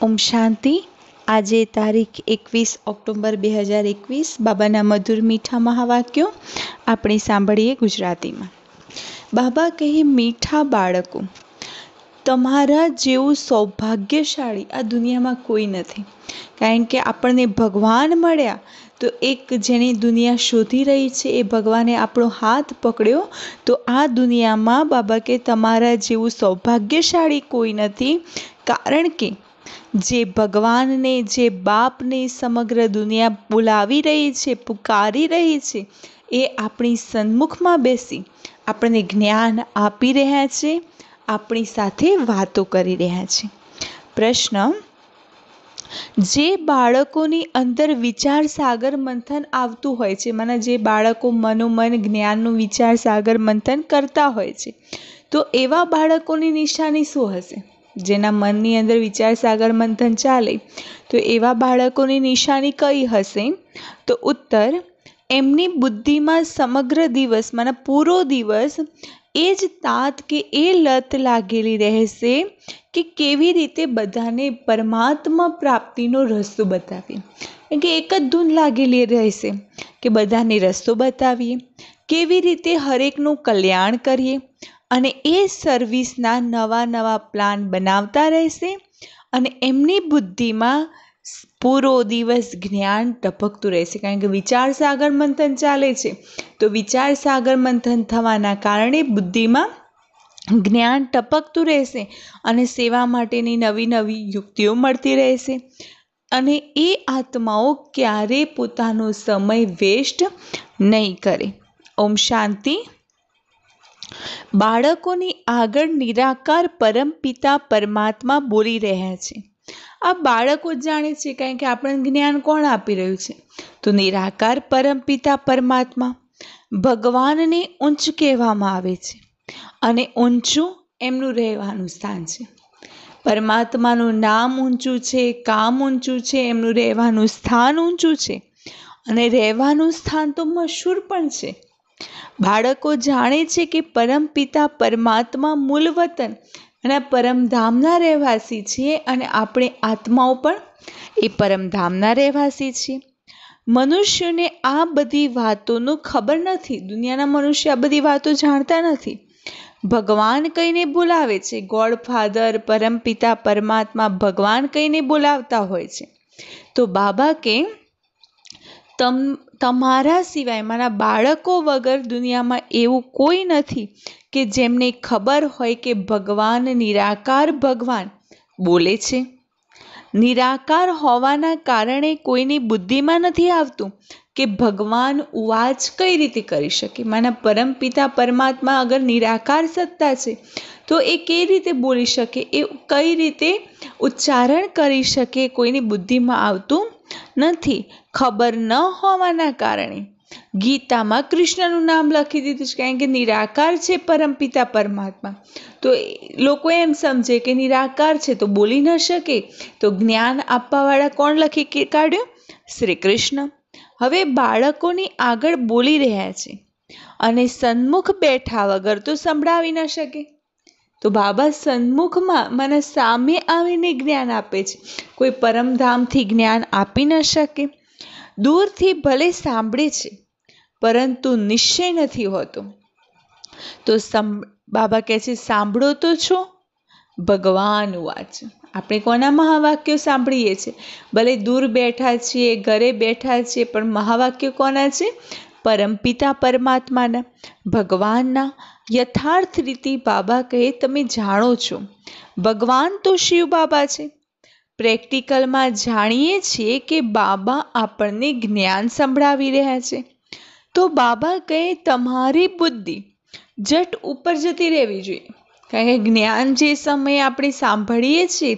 ઓમ શાંતિ. આજે તારીખ 21 ઓક્ટોબર 2021 બાબાના મધુર મીઠા મહાવાક્યો આપણે સાંભળીએ ગુજરાતીમાં. બાબા કહે, મીઠા બાળકો, તમારા જેવું સૌભાગ્યશાળી આ દુનિયામાં કોઈ નથી. કારણ કે આપણને ભગવાન મળ્યા તો એક જેની દુનિયા શોધી રહી છે એ ભગવાને આપણો હાથ પકડ્યો. તો આ દુનિયામાં બાબા કે તમારા જેવું સૌભાગ્યશાળી કોઈ નથી. કારણ કે જે ભગવાનને, જે બાપને સમગ્ર દુનિયા બોલાવી રહી છે, પુકારી રહી છે, એ આપણી સન્મુખમાં બેસી આપણને જ્ઞાન આપી રહ્યા છે, આપણી સાથે વાતો કરી રહ્યા છે. પ્રશ્ન: જે બાળકોની અંદર વિચાર સાગર મંથન આવતું હોય છે, મને જે બાળકો મનોમન જ્ઞાનનું વિચાર સાગર મંથન કરતા હોય છે, તો એવા બાળકોની નિશાની શું હશે? જેના મનની અંદર વિચાર સાગર મંથન ચાલે તો એવા બાળકોની નિશાની કઈ હશે? તો ઉત્તર: એમની બુદ્ધિમાં સમગ્ર દિવસ મને પૂરો દિવસ એ જ તાત કે એ લત લાગેલી રહેશે કે કેવી રીતે બધાને પરમાત્મા પ્રાપ્તિનો રસ્તો બતાવીએ. કે એક જ ધૂન લાગેલી રહેશે કે બધાને રસ્તો બતાવીએ, કેવી રીતે હરેકનું કલ્યાણ કરીએ, અને એ સર્વિસના નવા નવા પ્લાન બનાવતા રહેશે. અને એમની બુદ્ધિમાં પૂરો દિવસ જ્ઞાન ટપકતું રહેશે. કારણ કે વિચાર સાગર મંથન ચાલે છે, તો વિચાર સાગર મંથન થવાના કારણે બુદ્ધિમાં જ્ઞાન ટપકતું રહેશે અને સેવા માટેની નવી નવી યુક્તિઓ મળતી રહેશે. અને એ આત્માઓ ક્યારેય પોતાનો સમય વેસ્ટ નહીં કરે. ઓમ શાંતિ. બાળકોની આગળ નિરાકાર પરમપિતા પરમાત્મા બોલી રહ્યા છે. આ બાળકો જાણે છે, કારણ કે આપણને જ્ઞાન કોણ આપી રહ્યું છે? તો નિરાકાર પરમપિતા પરમાત્મા. ભગવાનને ઉચ્ચ કહેવામાં આવે છે અને ઊંચું એમનું રહેવાનું સ્થાન છે. પરમાત્માનું નામ ઊંચું છે, કામ ઊંચું છે, એમનું રહેવાનું સ્થાન ઊંચું છે અને રહેવાનું સ્થાન તો મશહૂર પણ છે. બાળકો જાણે છે કે પરમપિતા પરમાત્મા મૂળ વતન અને પરમધામના રહેવાસી છીએ અને આપણે આત્માઓ પણ એ પરમધામના રહેવાસી છીએ. મનુષ્યોને આ બધી વાતોનું ખબર નથી. દુનિયાના મનુષ્ય આ બધી વાતો જાણતા નથી. ભગવાન કહીને બોલાવે છે, ગોડ ફાધર, પરમપિતા પરમાત્મા ભગવાન કહીને બોલાવતા હોય છે. તો બાબા કે તમારા સિવાય, મારા બાળકો વગર દુનિયામાં એવું કોઈ નથી કે જેમને ખબર હોય કે ભગવાન નિરાકાર ભગવાન બોલે છે. નિરાકાર હોવાના કારણે કોઈની બુદ્ધિમાં નથી આવતું કે ભગવાન ઉવાચ કઈ રીતે કરી શકે. મારા પરમપિતા પરમાત્મા અગર નિરાકાર સત્તા છે તો એ કઈ રીતે બોલી શકે, એ કઈ રીતે ઉચ્ચારણ કરી શકે, કોઈની બુદ્ધિમાં આવતું નથી. ખબર ન હોવાના કારણે ગીતામાં કૃષ્ણનું નામ લખી દીધું છે, કારણ કે નિરાકાર છે પરમપિતા પરમાત્મા. તો લોકો એમ સમજે કે નિરાકાર છે તો બોલી ન શકે. તો જ્ઞાન આપવાવાળા કોણ લખી કાઢ્યું? શ્રી કૃષ્ણ. હવે બાળકોની આગળ બોલી રહ્યા છે અને સન્મુખ બેઠા વગર તો સંભળાવી ન શકે. તો બાબા સન્મુખમાં મને સામે આવીને જ્ઞાન આપે છે. કોઈ પરમધામથી જ્ઞાન આપી ન શકે. દૂરથી ભલે સાંભળે છે પરંતુ નિશ્ચય નથી હોતો. તો બાબા કહે છે, સાંભળો તો છો? ભગવાન વાચ. આપણે કોના મહાવાક્યો સાંભળીએ છીએ? ભલે દૂર બેઠા છીએ, ઘરે બેઠા છીએ, પણ મહાવાક્યો કોના છે? પરમપિતા પરમાત્માના, ભગવાનના. યથાર્થ રીતે બાબા કહે, તમે જાણો છો ભગવાન તો શિવ બાબા છે. પ્રેક્ટિકલમાં જાણીએ છીએ કે બાબા આપણને જ્ઞાન સંભળાવી રહ્યા છે. તો બાબા કહે, તમારી બુદ્ધિ જટ ઉપર જતી રહેવી જોઈએ. કારણ કે જ્ઞાન જે સમયે આપણે સાંભળીએ છીએ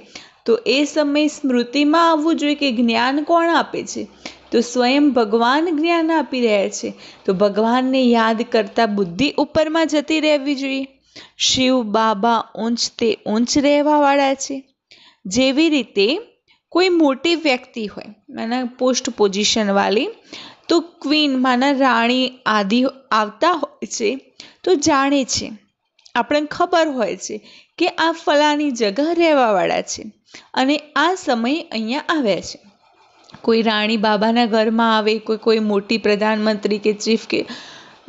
તો એ સમયે સ્મૃતિમાં આવવું જોઈએ કે જ્ઞાન કોણ આપે છે? તો સ્વયં ભગવાન જ્ઞાન આપી રહ્યા છે. તો ભગવાનને યાદ કરતા બુદ્ધિ ઉપરમાં જતી રહેવી જોઈએ. શિવ બાબા ઊંચ તે ઊંચ રહેવાવાળા છે. જેવી રીતે કોઈ મોટી વ્યક્તિ હોય, માના પોસ્ટ પોઝિશન વાળી, તો ક્વીન માના રાણી આદિ આવતા હોય છે તો જાણે છે, આપણને ખબર હોય છે કે આ ફલાની જગા રહેવાવાળા છે. અને આ સમયે અહીંયા આવ્યા છે. કોઈ રાણી બાબાના ઘરમાં આવે, કોઈ મોટી પ્રધાનમંત્રી કે ચીફ કે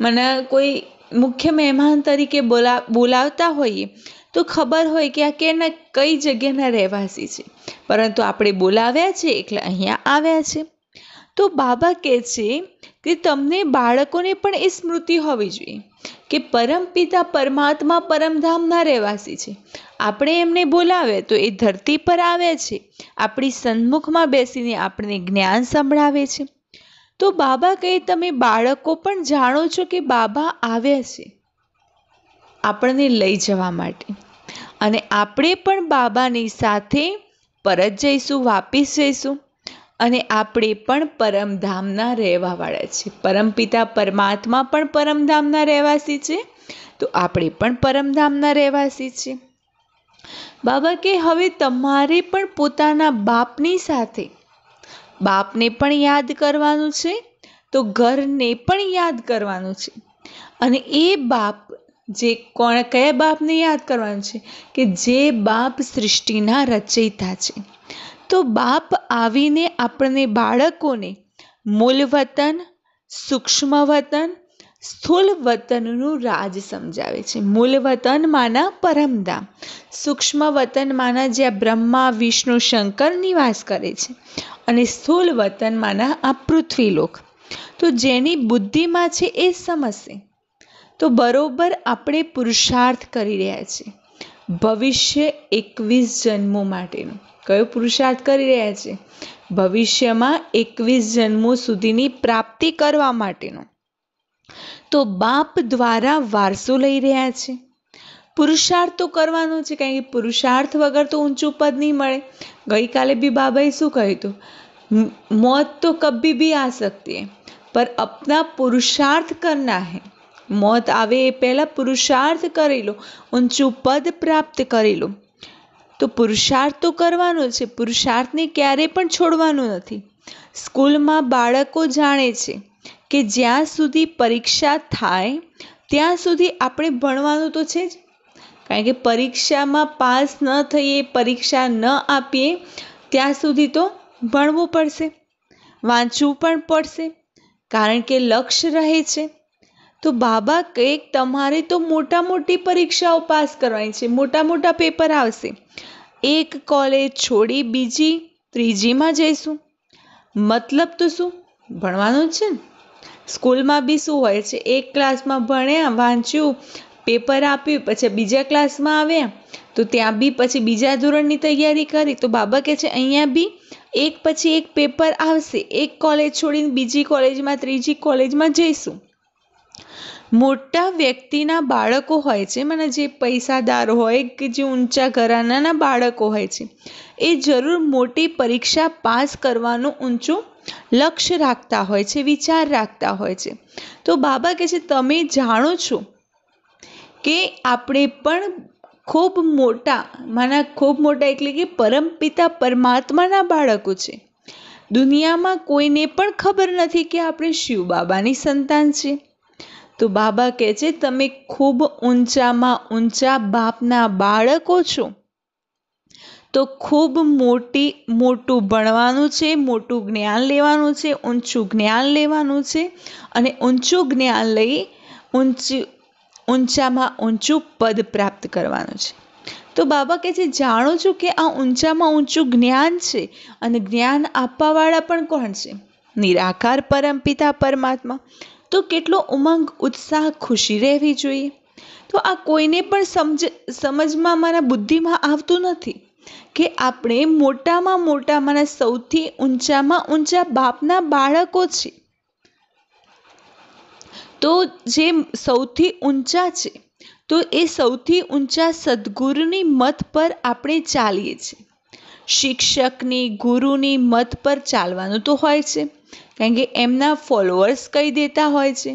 મને કોઈ મુખ્ય મહેમાન તરીકે બોલાવતા હોઈએ તો ખબર હોય કે આ કેના કઈ જગ્યાના રહેવાસી છે, પરંતુ આપણે બોલાવ્યા છે એટલે અહીંયા આવ્યા છે. તો બાબા કહે છે કે તમને બાળકોને પણ એ સ્મૃતિ હોવી જોઈએ કે પરમપિતા પરમાત્મા પરમધામના રહેવાસી છે. આપણે એમને બોલાવે તો એ ધરતી પર આવે છે, આપણી સન્મુખમાં બેસીને આપણને જ્ઞાન સંભળાવે છે. તો બાબા કહે તમે બાળકો પણ જાણો છો કે બાબા આવ્યા છે આપણને લઈ જવા માટે, અને આપણે પણ બાબાની સાથે પરત જઈશું, વાપસ જઈશું, અને આપણે પણ પરમધામના રહેવાવાળા છે. પરમપિતા પરમાત્મા પણ પરમધામના રહેવાસી છે, તો આપણે પણ પરમધામના રહેવાસી છીએ. બાબા કે હવે તમારે પણ પોતાના બાપની સાથે બાપને પણ યાદ કરવાનું છે, તો ઘરને પણ યાદ કરવાનું છે. અને એ બાપ કયા બાપને યાદ કરવાનું છે? કે જે બાપ સૃષ્ટિના રચયિતા છે. તો બાપ આવીને આપણને બાળકોને મૂલ વતન, સૂક્ષ્મ વતન, સ્થૂલ વતનનું રાજ સમજાવે છે. મૂલ વતન માના પરમધામ, સૂક્ષ્મ વતન માના જ્યાં બ્રહ્મા, વિષ્ણુ, શંકર નિવાસ કરે છે, અને સ્થૂલ વતન માના આ પૃથ્વીલોક. તો જેની બુદ્ધિમાં છે એ સમજશે. તો બરોબર આપણે પુરુષાર્થ કરી રહ્યા છીએ ભવિષ્ય 21 જન્મો માટેનો. કયો પુરુષાર્થ કરી રહ્યા છે? ભવિષ્યમાં 21 જન્મો સુધીની પ્રાપ્તિ કરવા માટેનો. તો બાપ દ્વારા વારસો લઈ રહ્યા છે. પુરુષાર્થ તો કરવાનો છે, કારણ કે પુરુષાર્થ વગર તો ઊંચું પદ નહીં મળે. ગઈકાલે બી બાબાએ શું કહ્યું હતું? मौत तो कभी भी आ सकती है, पर अपना पुरुषार्थ करना है. मौत આવે એ પહેલાં પુરુષાર્થ કરી લો, ઊંચું પદ પ્રાપ્ત કરી લો. તો પુરુષાર્થ તો કરવાનો છે, પુરુષાર્થને ક્યારેય પણ છોડવાનું નથી. સ્કૂલમાં બાળકો જાણે છે કે જ્યાં સુધી પરીક્ષા થાય ત્યાં સુધી આપણે ભણવાનું તો છે જ, કારણ કે પરીક્ષામાં પાસ ન થઈએ, પરીક્ષા ન આપીએ ત્યાં સુધી તો ભણવું પડશે, વાંચવું પણ પડશે, કારણ કે લક્ષ્ય રહે છે. તો બાબા કંઈક તમારે તો મોટી પરીક્ષાઓ પાસ કરવાની છે, મોટા પેપર આવશે. એક કોલેજ છોડી બીજી, ત્રીજીમાં જઈશું. મતલબ તો શું? ભણવાનું જ છે ને. સ્કૂલમાં બી શું હોય છે? એક ક્લાસમાં ભણ્યા, વાંચ્યું, પેપર આપ્યું, પછી બીજા ક્લાસમાં આવ્યા, તો ત્યાં બી પછી બીજા ધોરણની તૈયારી કરી. તો બાબા કહે છે અહીંયા બી એક પછી એક પેપર આવશે, એક કોલેજ છોડીને બીજી કોલેજમાં, ત્રીજી કોલેજમાં જઈશું. મોટા વ્યક્તિના બાળકો હોય છે, મને જે પૈસાદાર હોય કે જે ઊંચા ઘરાનાના બાળકો હોય છે, એ જરૂર મોટી પરીક્ષા પાસ કરવાનું ઊંચું લક્ષ્ય રાખતા હોય છે, વિચાર રાખતા હોય છે. તો બાબા કહે છે તમે જાણો છો કે આપણે પણ ખૂબ મોટા એટલે કે પરમપિતા પરમાત્માના બાળકો છે. દુનિયામાં કોઈને પણ ખબર નથી કે આપણે શિવ બાબાની સંતાન છીએ. તો બાબા કહે છે તમે ખૂબ ઊંચામાં ઊંચા બાપના બાળકો છો. તો ખૂબ મોટું ભણવાનું છે, મોટું જ્ઞાન લેવાનું છે, ઊંચું જ્ઞાન લેવાનું છે, અને ઊંચું જ્ઞાન લઈ ઊંચામાં ઊંચું પદ પ્રાપ્ત કરવાનું છે. તો બાબા કહે છે જાણો છો કે આ ઊંચામાં ઊંચું જ્ઞાન છે, અને જ્ઞાન આપવાવાળા પણ કોણ છે? નિરાકાર પરમપિતા પરમાત્મા. તો કેટલો ઉમંગ, ઉત્સાહ, ખુશી રહેવી જોઈએ. તો આ કોઈને પણ સમજમાં, મારા બુદ્ધિમાં આવતું નથી કે આપણે મોટામાં સૌથી ઊંચામાં ઊંચા બાપના બાળકો છે. તો જે સૌથી ઊંચા છે, તો એ સૌથી ઊંચા સદગુરુની મત પર આપણે ચાલીએ છીએ. શિક્ષકની, ગુરુની મત પર ચાલવાનું તો હોય છે, કારણ કે એમના ફોલોઅર્સ કહી દેતા હોય છે.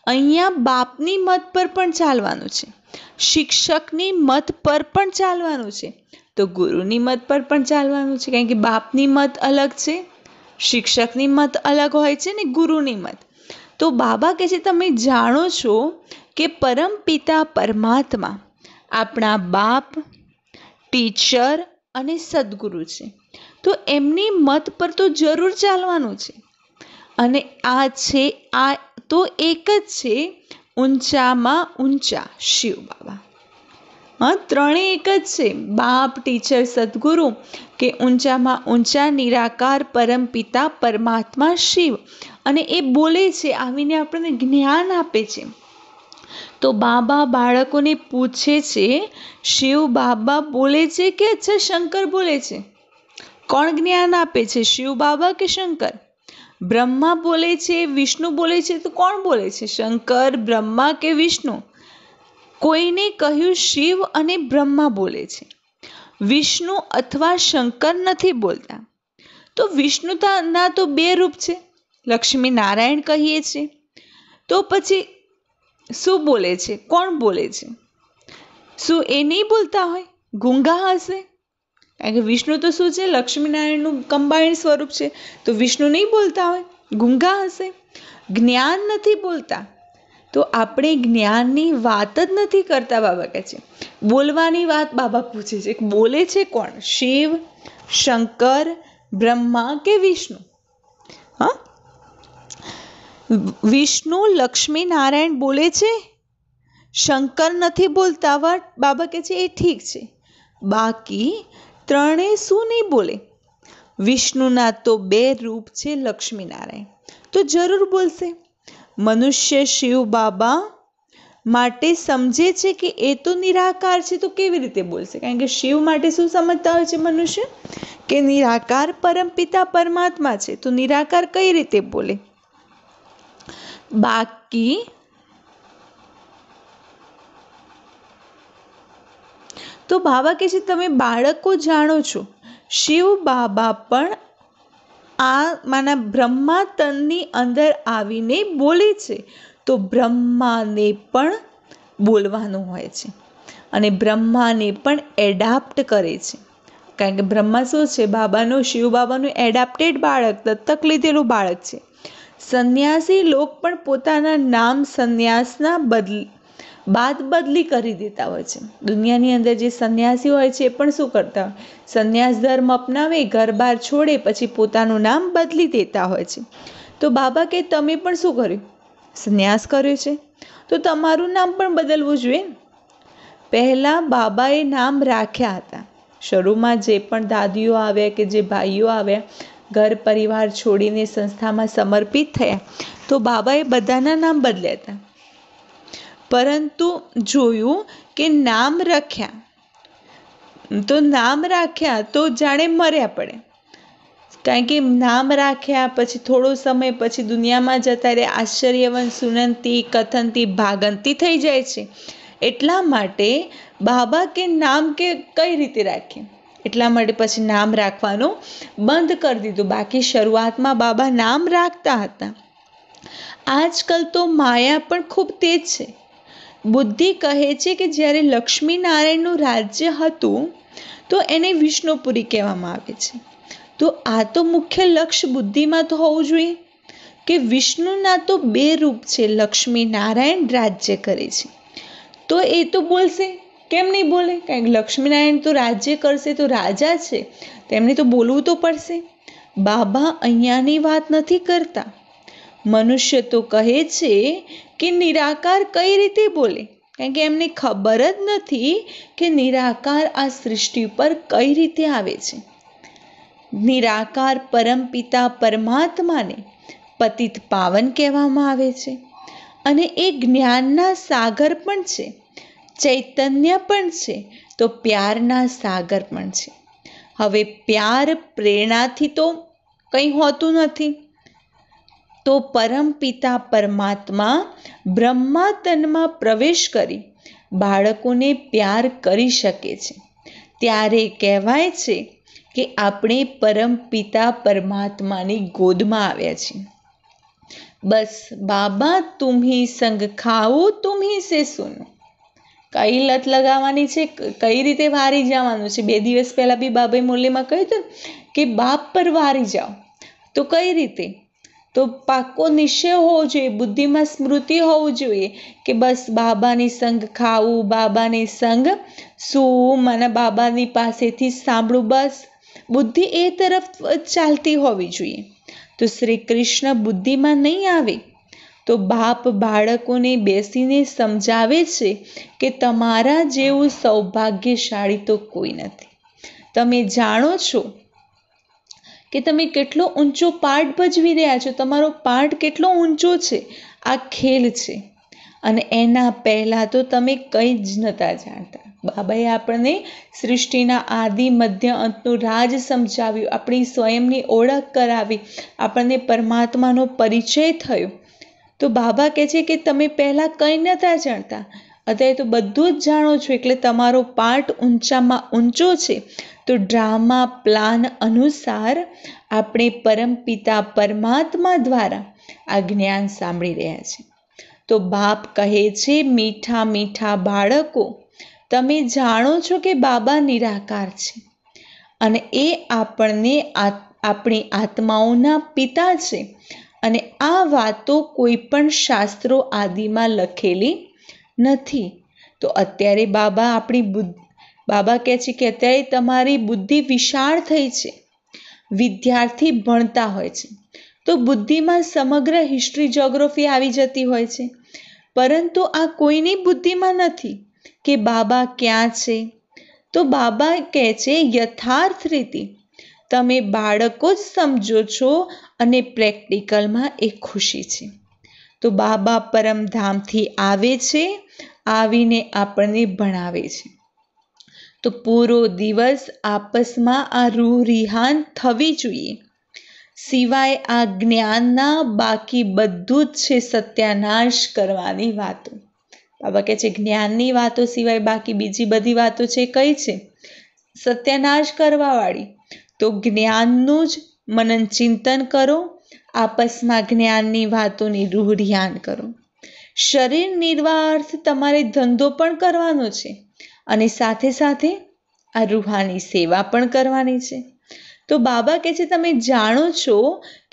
અહીંયા બાપની મત પર પણ ચાલવાનું છે, શિક્ષકની મત પર પણ ચાલવાનું છે, તો ગુરુની મત પર પણ ચાલવાનું છે, કારણ કે બાપની મત અલગ છે, શિક્ષકની મત અલગ હોય છે ને ગુરુની મત. તો બાબા કહે છે તમે જાણો છો કે પરમપિતા પરમાત્મા આપણા બાપ, ટીચર અને સદગુરુ છે, તો એમની મત પર તો જરૂર ચાલવાનું છે. અને આ છે, આ તો એક જ છે ઊંચામાં ઊંચા શિવ બાબા. હા, ત્રણેય એક જ છે, બાપ, ટીચર, સદગુરુ, કે ઊંચામાં ઊંચા નિરાકાર પરમપિતા પરમાત્મા શિવ. અને એ બોલે છે, આવીને આપણને જ્ઞાન આપે છે. તો બાબા બાળકોને પૂછે છે, શિવ બાબા બોલે છે કે અચ્છા શંકર બોલે છે? કોણ જ્ઞાન આપે છે, શિવ બાબા કે શંકર? બ્રહ્મા બોલે છે, વિષ્ણુ બોલે છે, તો કોણ બોલે છે, શંકર, બ્રહ્મા કે વિષ્ણુ? કોઈને કહ્યું શિવ અને બ્રહ્મા બોલે છે, વિષ્ણુ અથવા શંકર નથી બોલતા. તો વિષ્ણુના તો બે રૂપ છે, લક્ષ્મી નારાયણ કહીએ છીએ. તો પછી શું બોલે છે, કોણ બોલે છે? શું એ નહીં બોલતા હોય? ગૂંગા હશે? કારણ કે વિષ્ણુ તો શું છે, લક્ષ્મીનારાયણનું કમ્બાઇન્ડ સ્વરૂપ છે. તો વિષ્ણુ નહીં બોલતા હોય, ગૂંગા હશે, જ્ઞાન નથી બોલતા. તો આપણે જ્ઞાનની વાત જ નથી કરતા. બાબા કહે છે બોલવાની વાત. બાબા પૂછે છે બોલે છે કોણ, શિવ, શંકર, બ્રહ્મા કે વિષ્ણુ? હા, વિષ્ણુ લક્ષ્મી નારાયણ બોલે છે, શંકર નથી બોલતા. બાબા કહે છે એ ઠીક છે, બાકી ત્રણેય શું નહીં બોલે? વિષ્ણુના તો બે રૂપ છે, લક્ષ્મી નારાયણ, તો જરૂર બોલશે. મનુષ્ય શિવ બાબા માટે સમજે છે કે એ તો નિરાકાર છે, તો કેવી રીતે બોલશે? કારણ કે શિવ માટે શું સમજતા હોય છે મનુષ્ય? કે નિરાકાર પરમપિતા પરમાત્મા છે, તો નિરાકાર કઈ રીતે બોલે? બાકી તો બાબા કહે છે તમે બાળકો જાણો છો, શિવ બાબા પણ આ માના બ્રહ્મા તનની અંદર આવીને બોલે છે, તો બ્રહ્માને પણ બોલવાનું હોય છે અને બ્રહ્માને પણ એડાપ્ટ કરે છે. કારણ કે બ્રહ્મા શું છે, બાબાનું, શિવ બાબાનું એડાપ્ટેડ બાળક, દત્તક લીધેલું બાળક છે. સંન્યાસી લોક પણ પોતાના નામ સંન્યાસના બાદ બદલી કરી દેતા હોય છે. દુનિયાની અંદર જે સંન્યાસી હોય છે એ પણ શું કરતા હોય, સંન્યાસ ધર્મ અપનાવે, ઘર બાર છોડે, પછી પોતાનું નામ બદલી દેતા હોય છે. તો બાબા કે તમે પણ શું કર્યું, સંન્યાસ કર્યો છે, તો તમારું નામ પણ બદલવું જોઈએ. પહેલાં બાબાએ નામ રાખ્યા હતા. શરૂમાં જે પણ દાદીઓ આવ્યા કે જે ભાઈઓ આવ્યા, ઘર પરિવાર છોડીને સંસ્થામાં સમર્પિત થયા, તો બાબાએ બધાના નામ બદલ્યા હતા. પરંતુ જોયું કે નામ રાખ્યા તો જાણે મર્યા પડે. કારણ કે નામ રાખ્યા પછી થોડો સમય પછી દુનિયામાં જતા રહે, આશ્ચર્યવન સુનંતી કથનતી ભાગંતી થઈ જાય છે. એટલા માટે બાબા કે નામ કે કઈ રીતે રાખીએ, એટલા માટે પછી નામ રાખવાનું બંધ કરી દીધું. બાકી શરૂઆતમાં બાબા નામ રાખતા હતા. આજકાલ તો માયા પણ ખૂબ તેજ છે. બુદ્ધિ કહે છે કે જ્યારે લક્ષ્મી નારાયણનું રાજ્ય હતું તો એને વિષ્ણુપુરી કહેવામાં આવે છે. તો આ તો મુખ્ય લક્ષ્ય બુદ્ધિમાં તો હોવું જોઈએ કે વિષ્ણુના તો બે રૂપ છે, લક્ષ્મી નારાયણ રાજ્ય કરે છે. તો એ તો બોલશે, કેમ નહીં બોલે? કારણ કે લક્ષ્મીનારાયણ તો રાજ્ય કરશે, તો રાજા છે, તેમને તો બોલવું તો પડશે. બાબા અહીંયાની વાત નથી કરતા. મનુષ્ય તો કહે છે કે નિરાકાર કઈ રીતે બોલે? કારણ કે એમને ખબર જ નથી કે નિરાકાર આ સૃષ્ટિ પર કઈ રીતે આવે છે. નિરાકાર પરમપિતા પરમાત્માને પતિત પાવન કહેવામાં આવે છે અને એ જ્ઞાનના સાગર પણ છે, ચૈતન્ય પણ છે, તો પ્યારના સાગર પણ છે. હવે પ્યાર પ્રેરણાથી તો કંઈ હોતું નથી. તો પરમપિતા પરમાત્મા બ્રહ્મા તનમાં પ્રવેશ કરી બાળકોને પ્યાર કરી શકે છે. ત્યારે કહેવાય છે કે આપણે પરમપિતા પરમાત્માની ગોદમાં આવ્યા છીએ. બસ બાબા તુમ્હી સંગ ખાઓ તુમ્હી સે સુનો. કઈ લત લગાવવાની છે, કઈ રીતે વારી જવાનું છે. 2 દિવસ પહેલાં બી બાબાએ મુરલીમાં કહ્યું હતું કે બાપ પર વારી જાઓ. તો કઈ રીતે? તો પાક્કો નિશ્ચય હોવો જોઈએ, બુદ્ધિમાં સ્મૃતિ હોવું જોઈએ કે બસ બાબાની સંગ ખાવું, બાબાની સંગ સૂવું, મને બાબાની પાસેથી સાંભળવું, બસ બુદ્ધિ એ તરફ ચાલતી હોવી જોઈએ. તો શ્રી કૃષ્ણ બુદ્ધિમાં નહીં આવે. તો બાપ બાળકોને બેસીને સમજાવે છે કે તમારા જેવું સૌભાગ્યશાળી તો કોઈ નથી. તમે જાણો છો કે તમે કેટલો ઊંચો પાઠ ભજવી રહ્યા છો, તમારો પાઠ કેટલો ઊંચો છે, આ ખેલ છે. અને એના પહેલાં તો તમે કંઈ જ નહોતા જાણતા. બાબાએ આપણને સૃષ્ટિના આદિ મધ્ય અંતનું રાજ સમજાવ્યું, આપણી સ્વયંની ઓળખ કરાવી, આપણને પરમાત્માનો પરિચય થયો. તો બાબા કહે છે કે તમે પહેલાં કંઈ નહોતા જાણતા, અત્યારે તો બધું જ જાણો છો, એટલે તમારો પાઠ ઊંચામાં ઊંચો છે. તો ડ્રામા પ્લાન અનુસાર આપણે પરમપિતા પરમાત્મા દ્વારા આ જ્ઞાન સાંભળી રહ્યા છીએ. તો બાપ કહે છે, મીઠા મીઠા બાળકો, તમે જાણો છો કે બાબા નિરાકાર છે અને એ આપણને આપણી આત્માઓના પિતા છે. અને આ વાતો કોઈ પણ શાસ્ત્રો આદિમાં લખેલી નથી. તો અત્યારે બાબા કહે છે કે અત્યારે તમારી બુદ્ધિ વિશાળ થઈ છે. વિદ્યાર્થી ભણતા હોય છે તો બુદ્ધિમાં સમગ્ર હિસ્ટ્રી જ્યોગ્રાફી આવી જતી હોય છે, પરંતુ આ કોઈની બુદ્ધિમાં નથી કે બાબા ક્યાં છે. તો બાબા કહે છે યથાર્થ રીતે તમે બાળકો જ સમજો છો અને પ્રેક્ટિકલમાં એ ખુશી છે. તો બાબા પરમધામથી આવે છે, આવીને આપણને ભણાવે છે. તો પૂરો દિવસ આપસમાં આ રૂહ રિહાન થવી જોઈએ. સિવાય આ જ્ઞાનના બાકી બધું જ છે સત્યાનાશ કરવાની વાતો. બાબા કહે છે જ્ઞાનની વાતો સિવાય બાકી બીજી બધી વાતો છે કઈ છે? સત્યાનાશ કરવાવાળી. તો જ્ઞાનનું જ મનન ચિંતન કરો, આપસમાં જ્ઞાનની વાતોની રૂહ રિહાન કરો. શરીર નિર્વાહ તમારે ધંધો પણ કરવાનો છે અને સાથે સાથે આ રૂહાની સેવા પણ કરવાની છે. તો બાબા કહે છે તમે જાણો છો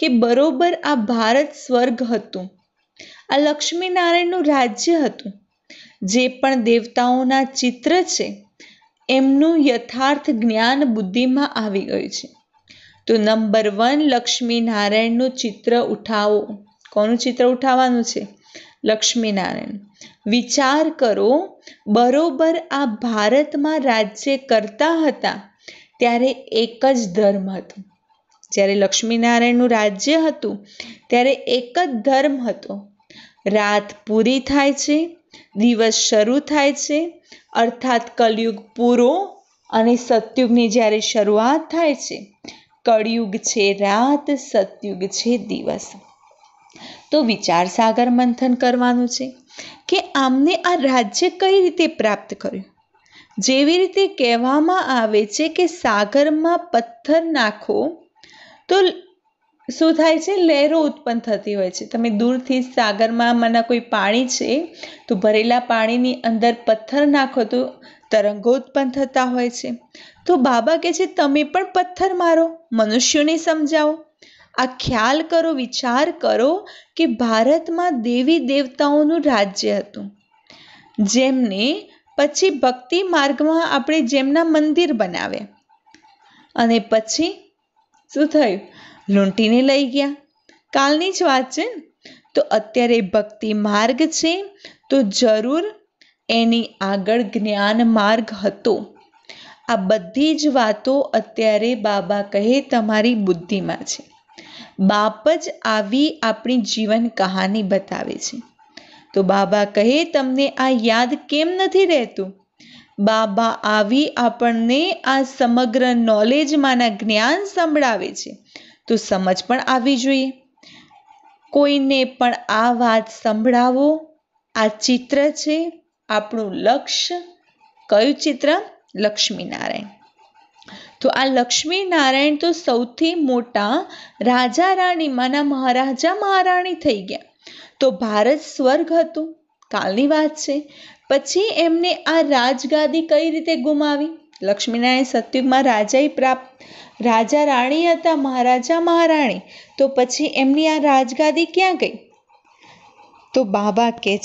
કે બરોબર આ ભારત સ્વર્ગ હતું, આ લક્ષ્મીનારાયણનું રાજ્ય હતું. જે પણ દેવતાઓના ચિત્ર છે એમનું યથાર્થ જ્ઞાન બુદ્ધિમાં આવી ગયું છે. તો નંબર 1 લક્ષ્મીનારાયણનું ચિત્ર ઉઠાવો. કોનું ચિત્ર ઉઠાવવાનું છે? લક્ષ્મીનારાયણ. વિચાર કરો, બરોબર આ ભારતમાં રાજ્ય કરતા હતા ત્યારે એક જ ધર્મ હતો. જ્યારે લક્ષ્મીનારાયણનું રાજ્ય હતું ત્યારે એક જ ધર્મ હતો. રાત પૂરી થાય છે, દિવસ શરૂ થાય છે, અર્થાત કલયુગ પૂરો અને સતયુગની જ્યારે શરૂઆત થાય છે. કળયુગ છે રાત, સતયુગ છે દિવસ. તો વિચાર સાગર મંથન કરવાનું છે કે આમને આ રાજ્ય કઈ રીતે પ્રાપ્ત કર્યું. જેવી રીતે કહેવામાં આવે છે કે સાગરમાં પથ્થર નાખો તો શું થાય છે? લહેરો ઉત્પન્ન થતી હોય છે. તમે દૂરથી સાગરમાં મને કોઈ પાણી છે તો ભરેલા પાણીની અંદર પથ્થર નાખો તો તરંગો ઉત્પન્ન થતા હોય છે. તો બાબા કહે છે તમે પણ પથ્થર મારો, મનુષ્યોને સમજાવો. આ ખ્યાલ કરો, વિચાર કરો કે ભારતમાં દેવી દેવતાઓનું રાજ્ય હતું, જેમને પછી ભક્તિ માર્ગમાં આપણે જેમના મંદિર બનાવ્યા અને પછી શું થયું? લૂંટીને લઈ ગયા. કાલની જ વાત છે. તો અત્યારે ભક્તિ માર્ગ છે તો જરૂર એની આગળ જ્ઞાન માર્ગ હતો. આ બધી જ વાતો અત્યારે બાબા કહે તમારી બુદ્ધિમાં છે. બાપ જ આવી આપણી જીવન કહાની બતાવે છે. તો બાબા કહે તમને આ યાદ કેમ નથી રહેતું? બાબા આવી આપણને આ સમગ્ર નોલેજમાંના જ્ઞાન સંભળાવે છે તો સમજ પણ આવવી જોઈએ. કોઈને પણ આ વાત સંભળાવો. આ ચિત્ર છે આપણું લક્ષ્ય. કયું ચિત્ર? લક્ષ્મીનારાયણ. તો આ લક્ષ્મીનારાયણ તો સૌથી મોટા રાજા રાણીમાંના મહારાજા મહારાણી થઈ ગયા. તો ભારત સ્વર્ગ હતું, કાલની વાત છે. પછી એમને આ રાજગાદી કઈ રીતે ગુમાવી? લક્ષ્મીનારાયણ સતયુગમાં રાજા રાણી હતા, મહારાજા મહારાણી, તો પછી એમની આ રાજગાદી ક્યાં ગઈ? તો બાબા કહે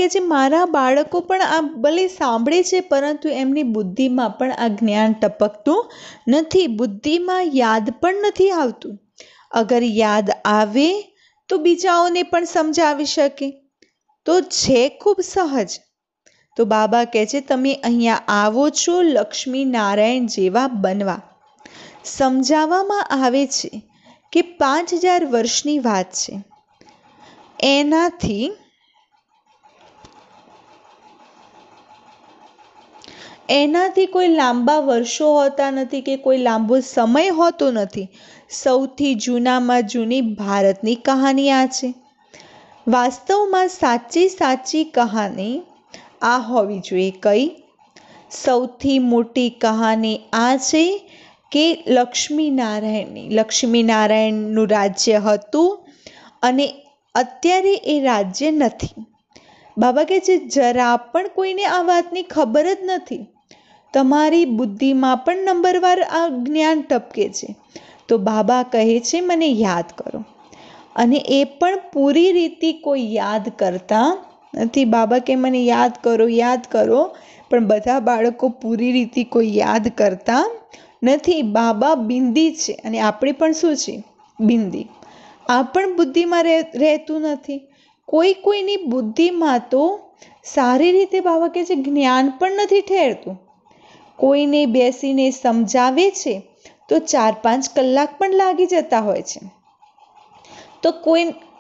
છે મારા બાળકો પણ આ ભલે સાંભળે છે, પરંતુ એમની બુદ્ધિમાં પણ આ જ્ઞાન ટપકતું નથી, બુદ્ધિમાં યાદ પણ નથી આવતું. અગર યાદ આવે તો બીજાઓને પણ સમજાવી શકે, તો છે ખૂબ સહજ. તો બાબા કહે છે તમે અહીંયા આવો છો લક્ષ્મી નારાયણ જેવા બનવા. સમજાવવામાં આવે છે કે 5000 વર્ષની વાત છે. એનાથી કોઈ લાંબા વર્ષો હોતા નથી કે કોઈ લાંબો સમય હોતો નથી. સૌથી જૂનામાં જૂની ભારતની કહાની આ છે. વાસ્તવમાં સાચી કહાની આ હોવી જોઈએ. કઈ? સૌથી મોટી કહાની આ છે કે લક્ષ્મીનારાયણનું રાજ્ય હતું અને અત્યારે એ રાજ્ય નથી. બાબા કહે છે જરા પણ કોઈને આ વાતની ખબર જ નથી. તમારી બુદ્ધિમાં પણ નંબરવાર આ જ્ઞાન ટપકે છે. તો બાબા કહે છે મને યાદ કરો, અને એ પણ પૂરી રીતે કોઈ યાદ કરતા નથી. બાબા કે મને યાદ કરો, પણ બધા બાળકો પૂરી રીતે કોઈ યાદ કરતા નથી. બાબા બિંદી છે અને આપણે પણ શું છે? બિંદી. આ પણ બુદ્ધિમાં રહેતું નથી. કોઈની બુદ્ધિમાં તો સારી રીતે બાબા કહે છે જ્ઞાન પણ નથી ઠેરતું. કોઈને બેસીને સમજાવે છે તો 4-5 કલાક પણ લાગી જતા હોય છે. તો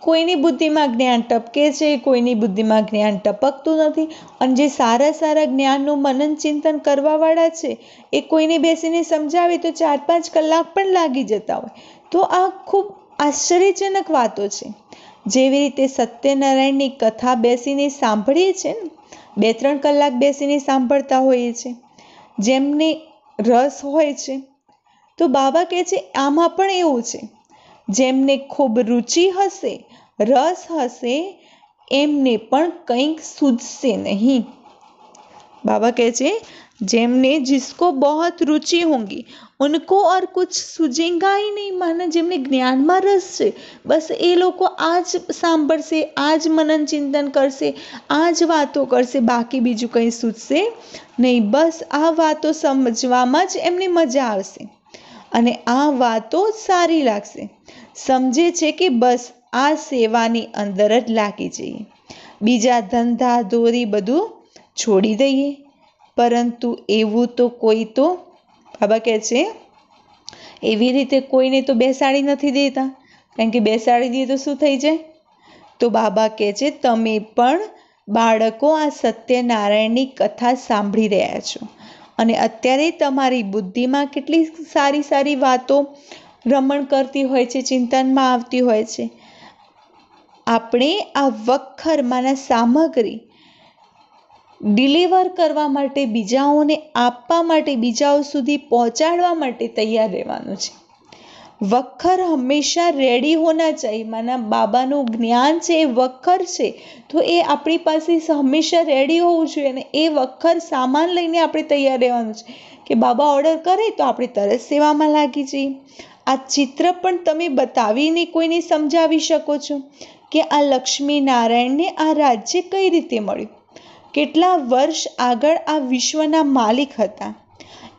કોઈની બુદ્ધિમાં જ્ઞાન ટપકે છે, કોઈની બુદ્ધિમાં જ્ઞાન ટપકતું નથી. અને જે સારા જ્ઞાનનું મનન ચિંતન કરવાવાળા છે એ કોઈને બેસીને સમજાવે તો 4-5 કલાક પણ લાગી જતા હોય. તો આ ખૂબ આશ્ચર્યજનક વાતો છે. જેવી રીતે સત્યનારાયણની કથા બેસીને સાંભળીએ છીએ ને, 2-3 કલાક બેસીને સાંભળતા હોઈએ છીએ, જેમને રસ હોય છે. તો બાબા કહે છે આમાં પણ એવું છે. જેમને ખૂબ રુચિ હશે, રસ હશે, એમને પણ કંઈક સૂઝશે નહીં. बाबा कहते जेमने जिसको बहुत रुचि होंगी उनको और कुछ सूझेगा ही नहीं. माना जेमने ज्ञान में रस है बस ए लोको आज सांभळशे, आज मनन चिंतन करशे, आज वातो करशे, बाकी बीजू कहीं सूझशे नहीं. बस आ वातो समजवामां ज एमने मजा आवशे अने आ वातो सारी लागशे. समझे छे कि बस आ सेवानी अंदर ज लागी जईए, बीजा धंधा दोरी बधुं छोड़ी दઈએ. પરંતુ એવું તો કોઈ તો બાબા કહે છે એવી રીતે કોઈને તો બેસાડી નથી દેતા, કારણ કે બેસાડી દઈએ તો શું થઈ જાય. તો બાબા કહે છે તમે પણ બાળકો આ સત્યનારાયણની કથા સાંભળી રહ્યા છો અને અત્યારે તમારી બુદ્ધિમાં કેટલી સારી વાતો રમણ કરતી હોય છે, ચિંતનમાં આવતી હોય છે. આપણે આ વખરમાંના સામગ્રી ડિલિવર કરવા માટે, બીજાઓને આપવા માટે, બીજાઓ સુધી પહોંચાડવા માટે તૈયાર રહેવાનું છે. વખર હંમેશા રેડી હોના चाहिए. માના બાબાનું જ્ઞાન છે એ વખર છે, તો એ આપણી પાસે હંમેશા રેડી હોવું જોઈએ અને એ વખર સામાન લઈને આપણે તૈયાર રહેવાનું છે કે બાબા ઓર્ડર કરે તો આપણે તરત સેવામાં લાગી જઈએ. આ ચિત્ર પણ તમે બતાવીને કોઈને સમજાવી શકો છો કે આ લક્ષ્મી નારાયણને આ રાજ્ય કઈ રીતે મળ્યું, કેટલા વર્ષ આગળ આ વિશ્વના માલિક હતા,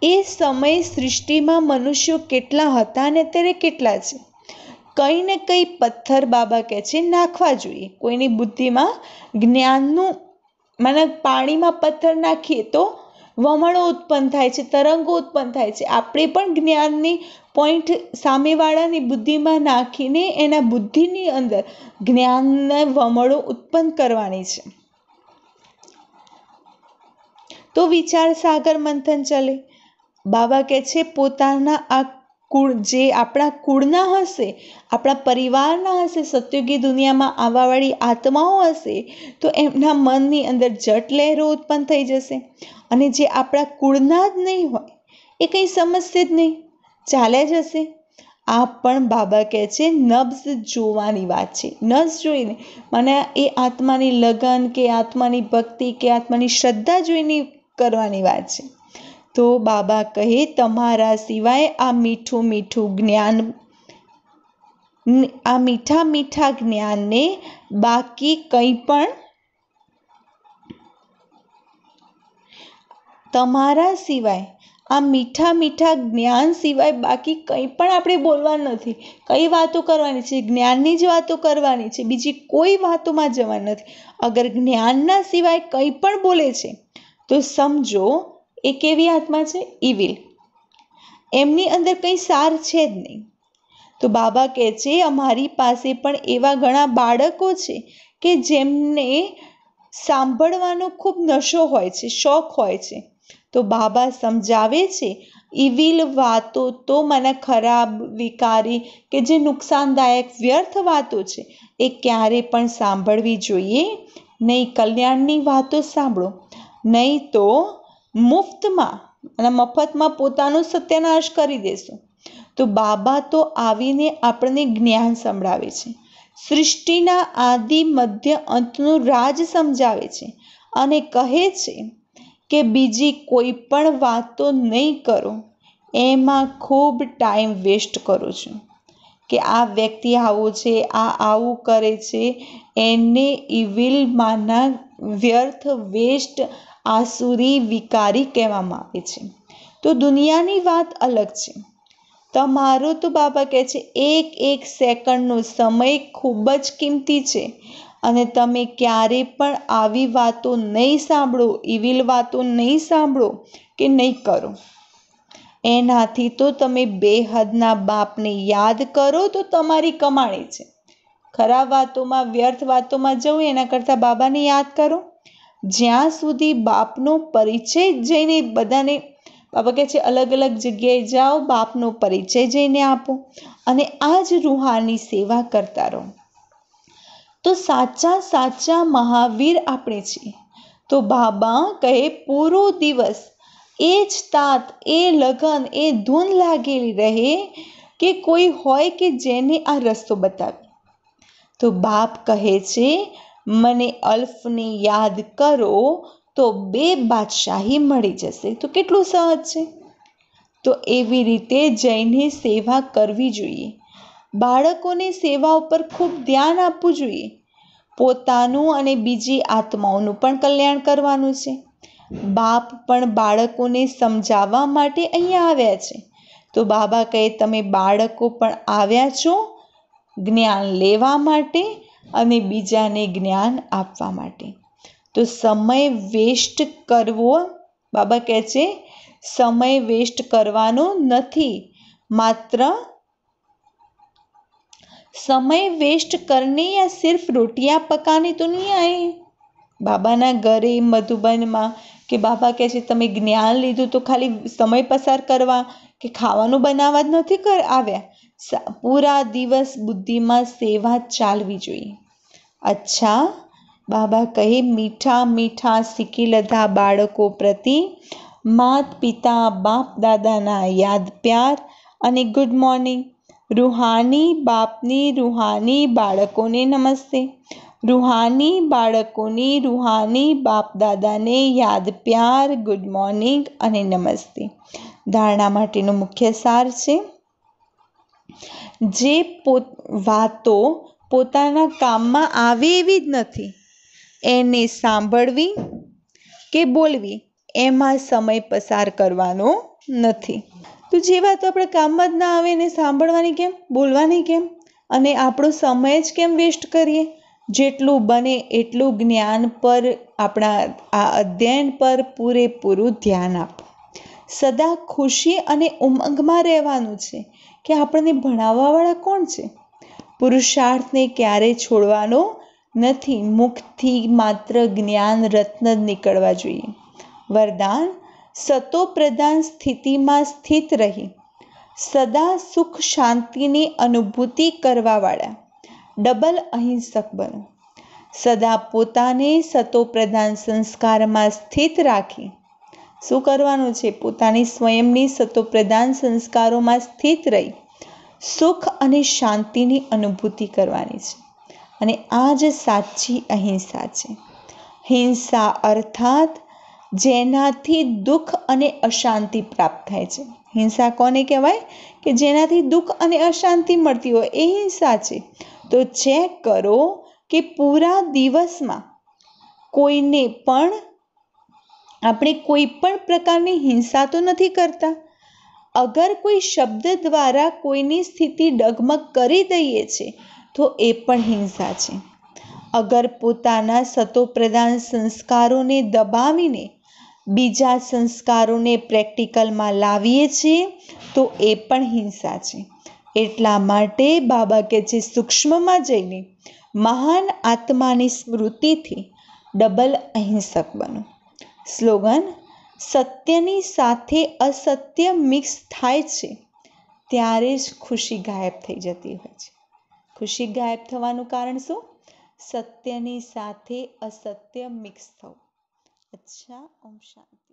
એ સમય સૃષ્ટિમાં મનુષ્યો કેટલા હતા અને અત્યારે કેટલા છે. કંઈ ને કંઈ પથ્થર બાબા કહે છે નાખવા જોઈએ. કોઈની બુદ્ધિમાં જ્ઞાનનું પાણીમાં પથ્થર નાખીએ તો વમળો ઉત્પન્ન થાય છે, તરંગો ઉત્પન્ન થાય છે. આપણે પણ જ્ઞાનની પોઈન્ટ સામેવાળાની બુદ્ધિમાં નાખીને એના બુદ્ધિની અંદર જ્ઞાનના વમળો ઉત્પન્ન કરવાની છે. તો વિચાર સાગર મંથન ચલે. બાબા કહે છે પોતાના આ કુળ જે આપણા કુળના હશે, આપણા પરિવારના હશે, સત્યુગી દુનિયામાં આવવાવાળી આત્માઓ હશે, તો એમના મનની અંદર જટ લહેરો ઉત્પન્ન થઈ જશે. અને જે આપણા કુળના જ નહીં હોય એ કંઈ સમજશે જ નહીં, ચાલ્યા જશે. આ પણ બાબા કહે છે નબ્ઝ જોવાની વાત છે. નબ્ઝ જોઈને મને એ આત્માની લગન કે આત્માની ભક્તિ કે આત્માની શ્રદ્ધા જોઈને કરવાની વાત છે. તો બાબા કહે તમારા સિવાય આ મીઠું મીઠું જ્ઞાન, આ મીઠા મીઠા જ્ઞાનને બાકી કંઈ પણ, તમારા સિવાય આ મીઠા મીઠા જ્ઞાન સિવાય બાકી કંઈ પણ આપણે બોલવાનું નથી. કઈ વાતો કરવાની છે? જ્ઞાનની જ વાતો કરવાની છે, બીજી કોઈ વાતોમાં જવાનું નથી. અગર જ્ઞાનના સિવાય કંઈ પણ બોલે છે તો સમજો એ કેવી આત્મા છે? ઇવિલ. એમની અંદર કંઈ સાર છે જ નહીં. તો બાબા કહે છે અમારી પાસે પણ એવા ઘણા બાળકો છે કે જેમને સાંભળવાનો ખૂબ નશો હોય છે, શોખ હોય છે. તો બાબા સમજાવે છે ઇવિલ વાતો તો મને ખરાબ, વિકારી કે જે નુકસાનદાયક વ્યર્થ વાતો છે એ ક્યારે પણ સાંભળવી જોઈએ નહીં. કલ્યાણની વાતો સાંભળો, નહીં તો મુફ્તમાં અને મફતમાં પોતાનો સત્યાનાશ કરી દેશો. તો બાબા તો આવીને આપણને જ્ઞાન સંભળાવે છે, સૃષ્ટિના આદિ મધ્ય અંતનું રાજ સમજાવે છે અને કહે છે કે બીજી કોઈ પણ વાતો નહીં કરો, એમાં ખૂબ ટાઈમ વેસ્ટ કરો છો. કે આ વ્યક્તિ આવો છે, આ આવું કરે છે, એને ઇવિલમાંના વ્યર્થ, વેસ્ટ, આસુરી, વિકારી કહેવામાં આવે છે. તો દુનિયાની વાત અલગ છે. તમારો તો બાબા કહે છે એક એક સેકન્ડનો સમય ખૂબ જ કિંમતી છે અને તમે ક્યારે પણ આવી વાતો નહીં સાંભળો, ઇવિલ વાતો નહીં સાંભળો કે નહીં કરો. એનાથી તો તમે બેહદના બાપને યાદ કરો તો તમારી કમાણી છે. ખરાબ વાતોમાં, વ્યર્થ વાતોમાં જવું એના કરતાં બાબાને યાદ કરો. જ્યાં સુધી બાપનો પરિચય જઈને બધાને, બાબા કહે છે અલગ અલગ જગ્યાએ જાઓ, બાપનો પરિચય જઈને આપો અને આ જ રૂહાની સેવા કરતા રહો. તો સાચા સાચા મહાવીર આપણે છીએ. તો બાબા કહે પૂરો દિવસ એ જ તાત, એ લગન, એ ધૂન લાગેલી રહે કે કોઈ હોય કે જેને આ રસ્તો બતાવે. તો બાપ કહે છે મને અલ્ફને યાદ કરો તો 2 બાદશાહી મળી જશે. તો કેટલું સહજ છે. તો એવી રીતે જઈને સેવા કરવી જોઈએ. બાળકોની સેવા ઉપર ખૂબ ધ્યાન આપવું જોઈએ. પોતાનું અને બીજી આત્માઓનું પણ કલ્યાણ કરવાનું છે. બાપ પણ બાળકોને સમજાવવા માટે અહીંયા આવ્યા છે. તો બાબા કહે તમે બાળકો પણ આવ્યા છો જ્ઞાન લેવા માટે અને બીજાને જ્ઞાન આપવા માટે. તો સમય વેસ્ટ કરવો, બાબા કહે છે સમય વેસ્ટ કરવાનો નથી, માત્ર समय वेस्ट करने या सिर्फ रोटियां पकाने तो नहीं आए. બાબાના ઘરે મધુબનમાં કે બાબા કહે છે તમે જ્ઞાન લીધું તો ખાલી સમય પસાર કરવા કે ખાવાનું બનાવવા જ નથી આવ્યા. પૂરા દિવસ બુદ્ધિમાં સેવા ચાલવી જોઈએ. અચ્છા, બાબા કહે મીઠા મીઠા શીખી લીધા બાળકો પ્રતિ માત પિતા બાપ દાદાના યાદ પ્યાર અને ગુડ મોર્નિંગ. રૂહાની બાપની રૂહાની બાળકોને નમસ્તે. રૂહાની બાળકોની રૂહાની બાપ દાદાને યાદ પ્યાર, ગુડ મોર્નિંગ અને નમસ્તે. ધારણા માટેનો મુખ્ય સાર છે જે વાતો પોતાના કામમાં આવે એવી જ નથી, એને સાંભળવી કે બોલવી એમાં સમય પસાર કરવાનો નથી. તો જે વાતો આપણે કામમાં જ ના આવે એને સાંભળવાની કેમ, બોલવાની કેમ અને આપણો સમય જ કેમ વેસ્ટ કરીએ. જેટલું બને એટલું જ્ઞાન પર, આપણા આ અધ્યયન પર પૂરેપૂરું ધ્યાન આપો. સદા ખુશી અને ઉમંગમાં રહેવાનું છે કે આપણને ભણાવવાવાળા કોણ છે. પુરુષાર્થને ક્યારેય છોડવાનો નથી. મુખથી માત્ર જ્ઞાન રત્ન જ નીકળવા જોઈએ. વરદાન સતો પ્રધાન સ્થિતિમાં સ્થિત રહી સદા સુખ શાંતિની અનુભૂતિ કરવાવાળા ડબલ અહિંસક બનો. સદા પોતાને સતો પ્રધાન સંસ્કારમાં સ્થિત રાખી શું કરવાનું છે? પોતાની સ્વયંની સતો પ્રધાન સંસ્કારોમાં સ્થિત રહી સુખ અને શાંતિની અનુભૂતિ કરવાની છે. અને આ જ સાચી અહિંસા છે. હિંસા અર્થાત જેનાથી દુઃખ અને અશાંતિ પ્રાપ્ત થાય છે. હિંસા કોને કહેવાય? કે જેનાથી દુઃખ અને અશાંતિ મળતી હોય એ હિંસા છે. તો ચેક કરો કે પૂરા દિવસમાં કોઈને પણ આપણે કોઈ પણ પ્રકારની હિંસા તો નથી કરતા. અગર કોઈ શબ્દ દ્વારા કોઈની સ્થિતિ ડગમગ કરી દઈએ છે તો એ પણ હિંસા છે. અગર પોતાના સતોપ્રધાન સંસ્કારોને દબાવીને બીજા સંસ્કારોને પ્રેક્ટિકલમાં લાવીએ છીએ તો એ પણ હિંસા છે. એટલા માટે બાબા કે જે સૂક્ષ્મમાં જઈને મહાન આત્માની સ્મૃતિથી ડબલ અહિંસક બનો. સ્લોગન: સત્યની સાથે અસત્ય મિક્સ થાય છે ત્યારે જ ખુશી ગાયબ થઈ જતી હોય છે. ખુશી ગાયબ થવાનું કારણ શું? સત્યની સાથે અસત્ય મિક્સ થવું. અચ્છા, ઓમ શાંતિ.